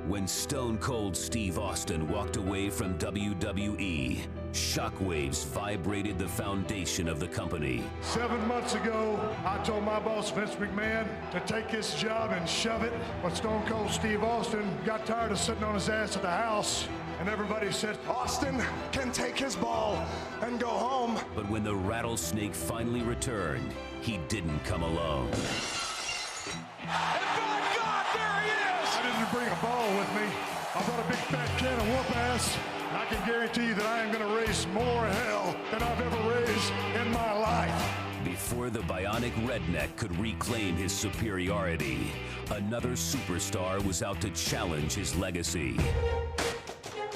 When Stone Cold Steve Austin walked away from WWE, shockwaves vibrated the foundation of the company. 7 months ago, I told my boss, Vince McMahon, to take his job and shove it. But Stone Cold Steve Austin got tired of sitting on his ass at the house, and everybody said, Austin can take his ball and go home. But when the rattlesnake finally returned, he didn't come alone. I didn't bring a ball with me. I brought a big fat can of whoop ass. I can guarantee you that I am going to raise more hell than I've ever raised in my life. Before the bionic redneck could reclaim his superiority, another superstar was out to challenge his legacy.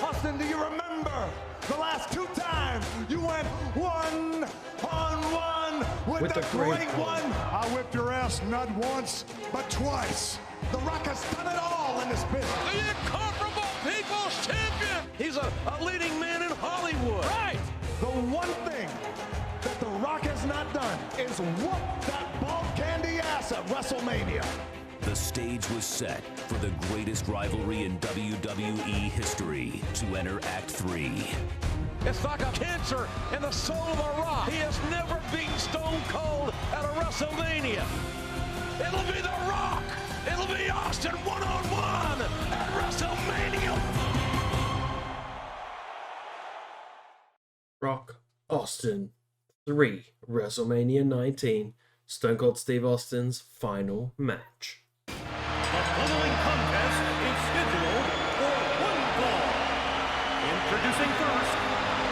Austin, do you remember the last 2 times you went 1-on-1 with the great one? I whipped your ass not once, but twice. The Rock has done it all in this business. The incomparable People's Champion. He's a leading man in Hollywood. Right. The one thing that The Rock has not done is whoop that bald candy ass at WrestleMania. The stage was set for the greatest rivalry in WWE history to enter Act 3. It's like a cancer in the soul of The Rock. He has never beaten Stone Cold at a WrestleMania. It'll be The Rock. It'll be Austin one-on-one at WrestleMania. Rock, Austin 3, WrestleMania 19, Stone Cold Steve Austin's final match. The following contest is scheduled for one fall. Introducing first,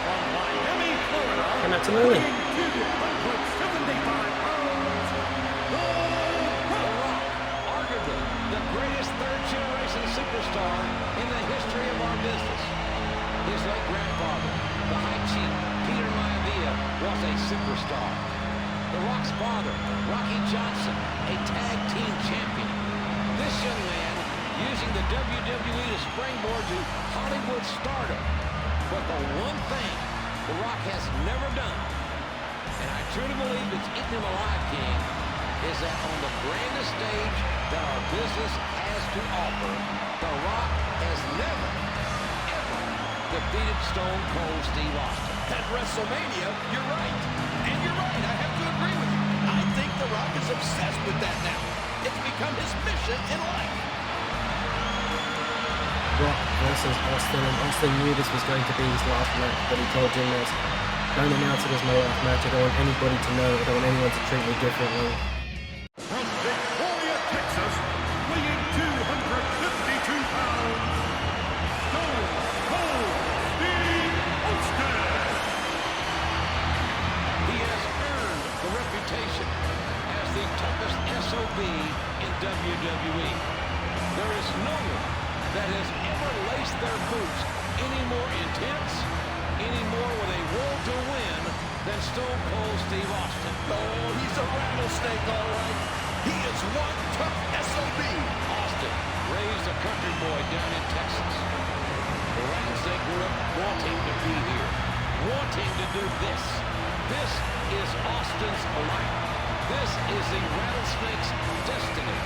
from Miami, Florida, Come out to Lily. 275 pounds, The Rock. Arguably the greatest third-generation superstar in the history of our business. His late grandfather, the High Chief Peter Maivia, was a superstar. The Rock's father, Rocky Johnson, a tag team champion. This young man using the WWE to springboard to Hollywood stardom. But the one thing The Rock has never done, and I truly believe it's eaten him alive, King, is that on the grandest stage that our business has to offer, The Rock has never, ever defeated Stone Cold Steve Austin. At WrestleMania, you're right. And you're right, I have to agree with you. I think The Rock is obsessed with that now. It's become his mission in life. Rock versus Austin, and Austin knew this was going to be his last match, but he told Jim Ross, don't announce it as my last match, I don't want anybody to know, I don't want anyone to treat me differently. From Victoria, Texas, weighing 252 pounds, Stone Cold Steve Austin. He has earned the reputation as the toughest SOB in WWE. There is no one that has ever laced their boots any more intense, any more with a will to win than Stone Cold Steve Austin. Oh, he's a rattlesnake, all right. He is one tough SOB. Austin raised a country boy down in Texas. The rattlesnake grew up wanting to be here, wanting to do this. This is Austin's life. This is the rattlesnake's destiny.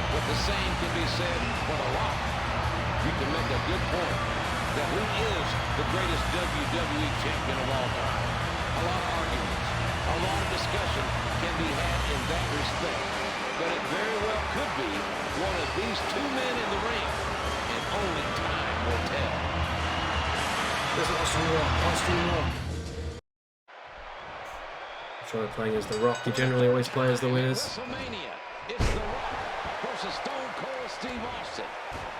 But the same can be said for The Rock. You can make a good point that who is the greatest WWE champion of all time? A lot of arguments, a lot of discussion can be had in that respect. But it very well could be one of these two men in the ring, and only time will tell. This is Austin Rock, Austin Rock. Try playing as The Rock, you generally always play as the winners. WrestleMania, it's The Rock versus Stone Cold Steve Austin.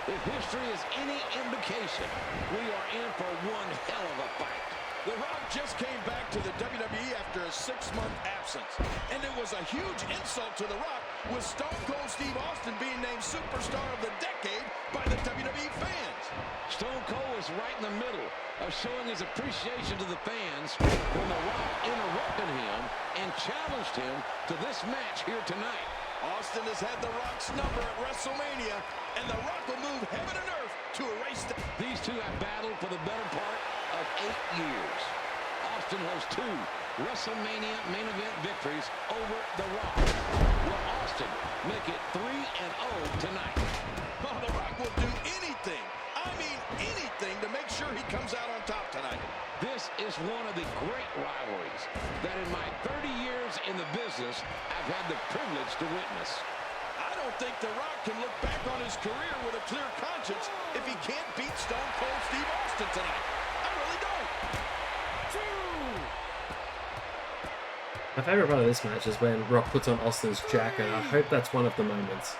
If history is any indication, we are in for one hell of a fight. The Rock just came back to the WWE after a 6-month absence. And it was a huge insult to The Rock with Stone Cold Steve Austin being named Superstar of the Decade by the WWE fans. Stone Cold is right in the middle of showing his appreciation to the fans when The Rock interrupted him and challenged him to this match here tonight. Austin has had The Rock's number at WrestleMania, and The Rock will move heaven and earth to erase that. These two have battled for the better part of 8 years. Austin has 2 WrestleMania main event victories over The Rock. Will Austin make it 3-0 tonight? Oh, The Rock will do anything one of the great rivalries that in my 30 years in the business, I've had the privilege to witness. I don't think The Rock can look back on his career with a clear conscience if he can't beat Stone Cold Steve Austin tonight. I really don't. My favourite part of this match is when Rock puts on Austin's jacket. I hope that's one of the moments.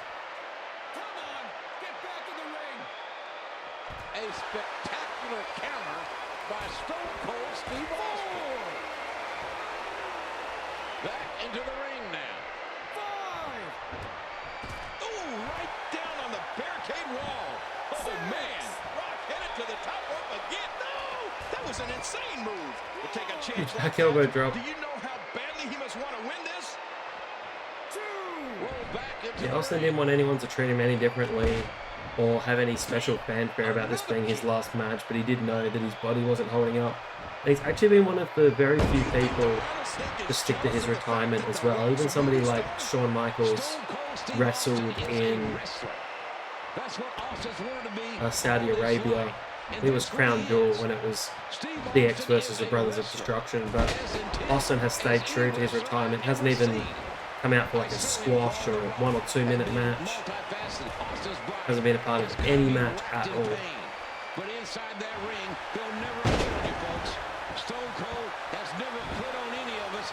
Come on, get back in the ring. A spectacular counter by Stone Cold Steve Austin. Back into the ring now. 5. Ooh, right down on the barricade wall. Oh, man. Rock headed to the top rope again. No, that was an insane move. We'll take a chance. Back elbow drop. Do you know how badly he must want to win this? 2. Roll back into Yeah, Austin didn't want anyone to treat him any differently or have any special fanfare about this being his last match, but he did know that his body wasn't holding up. And he's actually been one of the very few people to stick to his retirement as well. Even somebody like Shawn Michaels wrestled in Saudi Arabia. He was Crown Jewel when it was DX versus the Brothers of Destruction, but Austin has stayed true to his retirement. Hasn't even come out for like a squash or a 1 or 2 minute match. Hasn't been a part of any match at all. But inside that ring, they'll never quit on you, folks. Stone Cold has never quit on any of us.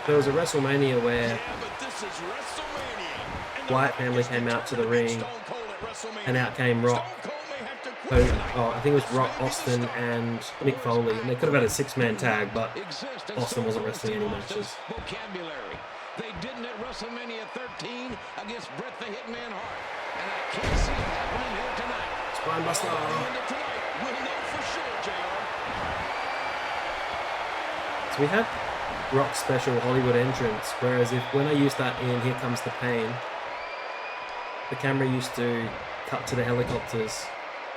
There was a WrestleMania where Yeah, but this is WrestleMania. And the Wyatt family came out to the ring, Stone Cold at WrestleMania. and out came Rock. Stone Cold may have to quit. I think it was Rock, Austin, and Mick Foley. And they could have had a 6-man tag, but Austin wasn't wrestling any matches. Vocabulary. They didn't at WrestleMania 13 against Bret the Hitman Hart. And I can't see it happening here tonight. Spine Buster. End of tonight, we'll know for sure, JR. So we had Rock's special Hollywood entrance, whereas when I used that in Here Comes the Pain, the camera used to cut to the helicopters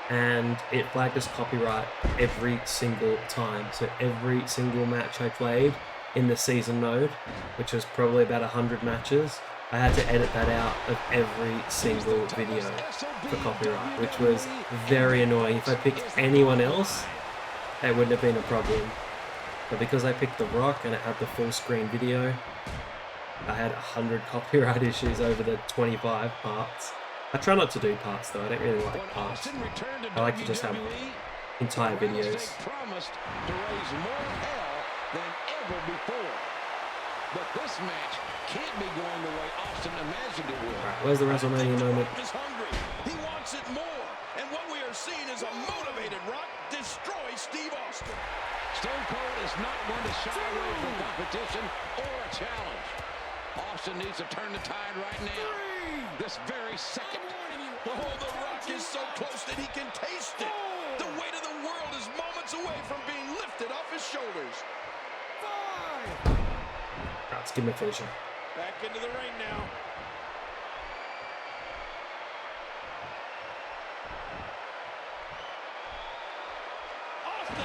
and it flagged as copyright every single time. So every single match I played in the season mode, which was probably about 100 matches, I had to edit that out of every single video for copyright, which was very annoying. If I picked anyone else, it wouldn't have been a problem. But because I picked The Rock and it had the full screen video, I had 100 copyright issues over the 25 parts. I try not to do parts though, I don't really like parts. I like to just have entire videos. Promised to raise more hell than ever before. But this match can't be going the way Austin imagined it would. Alright, where's the WrestleMania moment? Rock is hungry. He wants it more. And what we are seeing is a motivated Rock destroy Steve Austin. Stone Cold is not going to shy away from competition or a challenge. Austin needs to turn the tide right now. This very second. Oh, The Rock is so close that he can taste it. The weight of the world is moments away from being lifted off his shoulders. 5. Let's give him a finisher. Back into the ring now.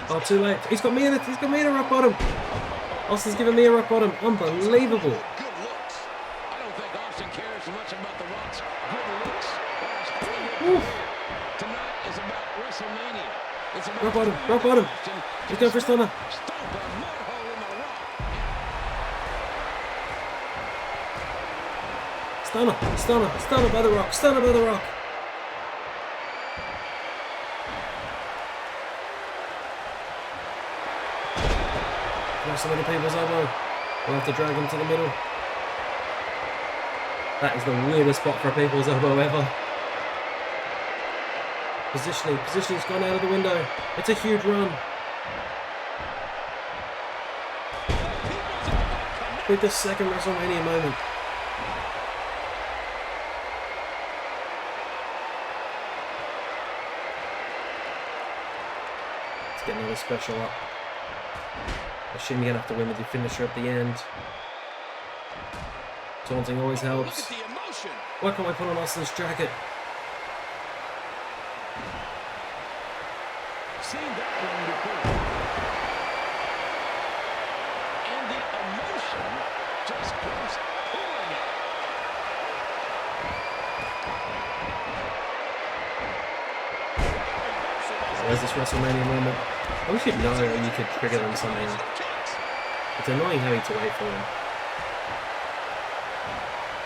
Oh, too late. He's got me in a rock bottom. Austin's giving me a rock bottom. Unbelievable. Good looks. I don't think Austin cares much about the Rock's good looks. Tonight is about WrestleMania. It's about Rock bottom. He's going for a stunner. Stomp a mud hole in the Rock. Stunner by the Rock. Stunner by the Rock. Some of the people's elbow. We'll have to drag him to the middle. That is the weirdest spot for a people's elbow ever. Positioning's gone out of the window. It's a huge run. With the second WrestleMania moment. Let's get another special up. I assume you're going to have to win with your finisher at the end. Taunting always helps. Look at the emotion. Why can't I put on Austin's jacket? Seen that one before. And the emotion just comes pouring out. Where's this WrestleMania moment? I wish you'd know you could trigger them somehow. It's annoying having to wait for them.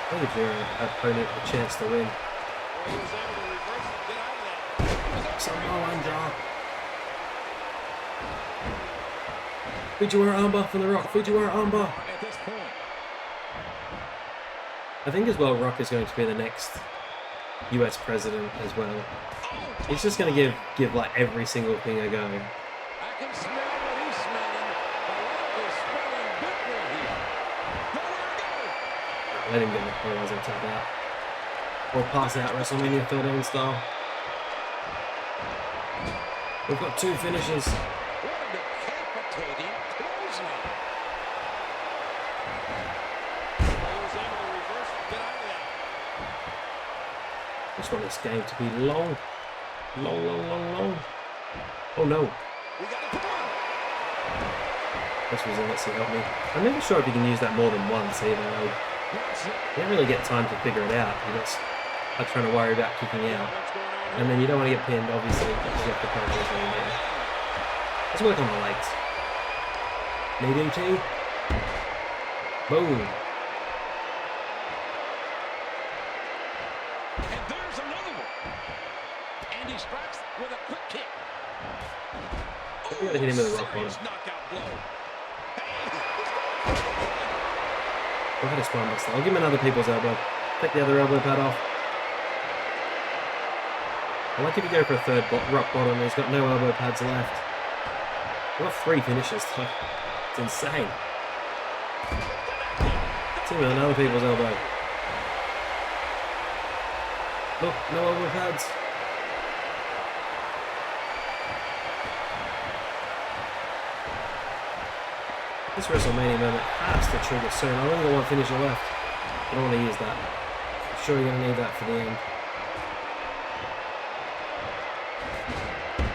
That gives your opponent a chance to win. Samoan drop. Fujiwara armbar from The Rock. Fujiwara armbar. I think as well Rock is going to be the next US president as well. He's just going to give like every single thing a go. I can smell what he's smelling. The Rock is smelling victory here. Nowhere to go. Let him go, otherwise he'll tap out. Or pass out WrestleMania 13 style. We've got 2 finishes. What a decapitating clothesline. I just want this game to be long. Long. Oh no. This resiliency helped me. I'm never sure if you can use that more than once either. You don't really get time to figure it out. You just are trying to worry about kicking out. And then you don't want to get pinned, obviously, because you have to cover everything there. Let's work on the legs. Knee DT. Boom. And there's another one. And he strikes with a quick kick. We gotta hit him with a rock bottom. Knockout blow. Go ahead, spine buster. I'll give him another people's elbow. Take the other elbow pad off. I like if you go for a third rock bottom. He's got no elbow pads left. We've got 3 finishes though. It's insane. See with another people's elbow. Look, no elbow pads. This WrestleMania moment has to trigger soon. I've only got 1 finisher left. I don't want to use that. I'm sure you're going to need that for the end.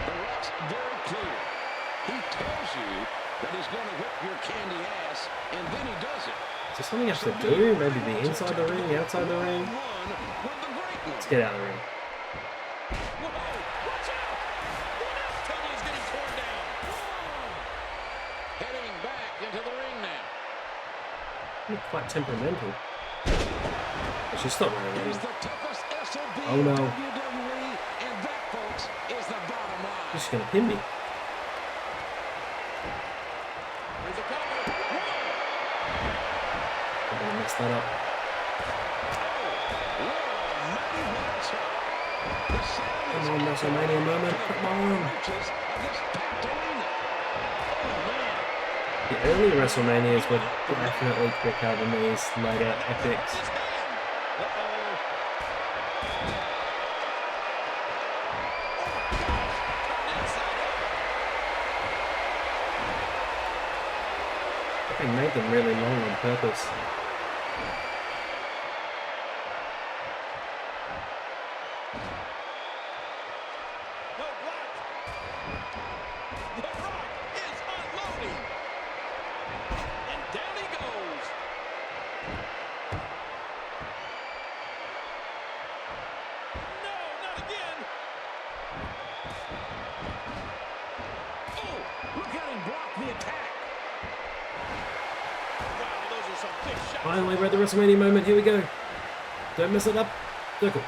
The Rock's very clear. He tells you that he's going to whip your candy ass, and then he does it. Is there something else to do? Maybe be inside the ring, outside the ring? Let's get out of the ring. Whoa, watch out! The announce table is getting torn down. Heading back into the ring now. You're quite temperamental. But she's not running He's in. the toughest SOB Oh no. WWE, and that, folks, is the bottom line. She's going to pin me. Here's a cover. I'm going to mess that up. Come on, WrestleMania moment. Come on. The early WrestleManias were definitely quicker than these later epics. They made them really long on purpose. No block. The Rock is unloading. And down he goes. No, not again. Oh, look at him block the attack. Wow, those are some big shots. Finally, we're at the WrestleMania moment. Here we go. Don't mess it up. Circle.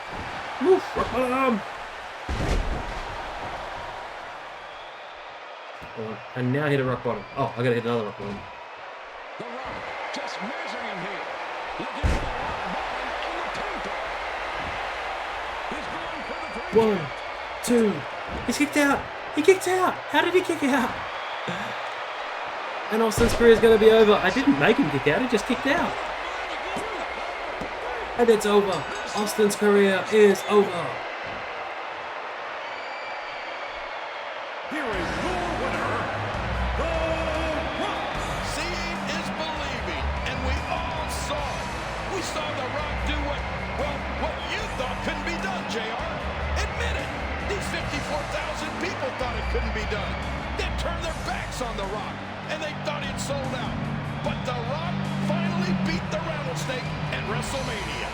Woof. Rock bottom. And now hit a rock bottom. Oh, I gotta hit another rock bottom. The Rock just measuring him here. Looking for the rock bottom in the temple. He's going for the 3 1, 2. He's kicked out. He kicked out. How did he kick out? And Austin's career is going to be over. I didn't make him kick out. He just kicked out. And it's over. Austin's career is over. Here is your winner, The Rock. Seeing is believing, and we all saw it. We saw The Rock do what you thought couldn't be done, JR. Admit it. These 54,000 people thought it couldn't be done. They turned their backs on The Rock, and they thought he'd sold out. But The Rock finally beat the rattlesnake at WrestleMania.